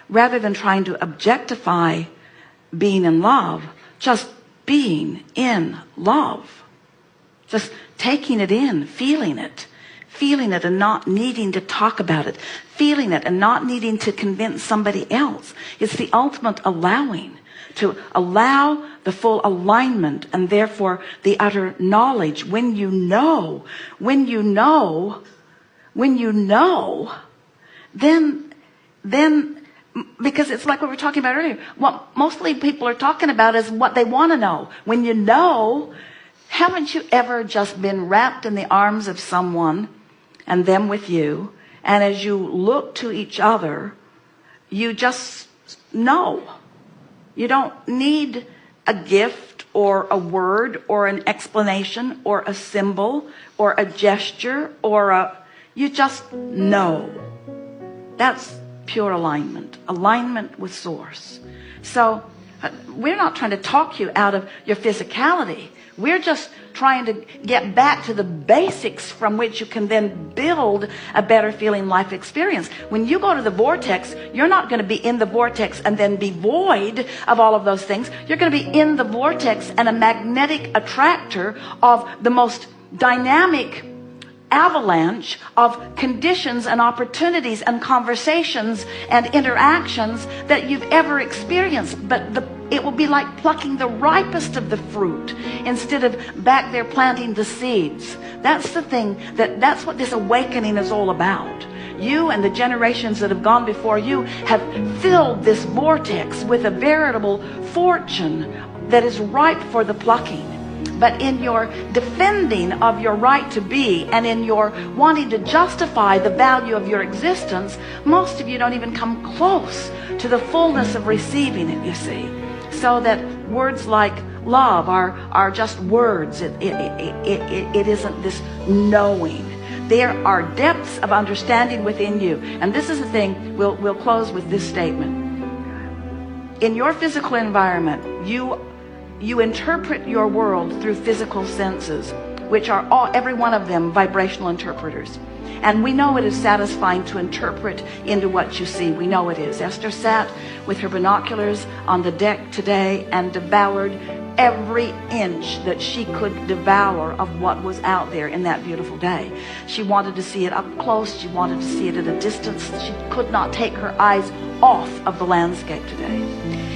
rather than trying to objectify being in love, just being in love, just taking it in, feeling it and not needing to talk about it, feeling it and not needing to convince somebody else. It's the ultimate allowing, to allow the full alignment, and therefore the utter knowledge. When you know, then because it's like what we were talking about earlier, what mostly people are talking about is what they want to know. When you know, haven't you ever just been wrapped in the arms of someone and them with you, and as you look to each other, you just know. You don't need a gift or a word or an explanation or a symbol or a gesture or you just know. That's pure alignment with source. So we're not trying to talk you out of your physicality. We're just trying to get back to the basics from which you can then build a better feeling life experience. When you go to the vortex, you're not going to be in the vortex and then be void of all of those things. You're going to be in the vortex and a magnetic attractor of the most dynamic avalanche of conditions and opportunities and conversations and interactions that you've ever experienced. But it will be like plucking the ripest of the fruit instead of back there planting the seeds. That's the thing, that's what this awakening is all about. You and the generations that have gone before you have filled this vortex with a veritable fortune that is ripe for the plucking. But in your defending of your right to be, and in your wanting to justify the value of your existence, most of you don't even come close to the fullness of receiving it, you see. So that words like love are just words. It isn't this knowing. There are depths of understanding within you. And this is the thing, we'll close with this statement. In your physical environment, you interpret your world through physical senses, which are every one of them vibrational interpreters. And we know it is satisfying to interpret into what you see. We know it is. Esther sat with her binoculars on the deck today and devoured every inch that she could devour of what was out there in that beautiful day. She wanted to see it up close. She wanted to see it at a distance. She could not take her eyes off of the landscape today.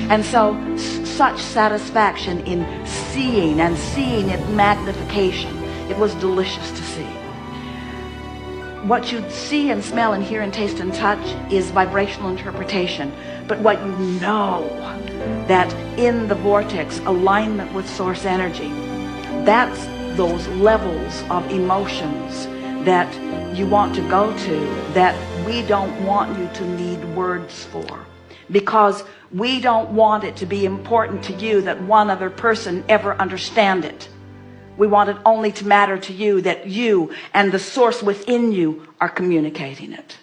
And so such satisfaction in seeing, and seeing it magnification. It was delicious to see. What you see and smell and hear and taste and touch is vibrational interpretation. But what you know, that in the vortex, alignment with source energy, that's those levels of emotions that you want to go to, that we don't want you to need words for. Because we don't want it to be important to you that one other person ever understand it. We want it only to matter to you that you and the source within you are communicating it.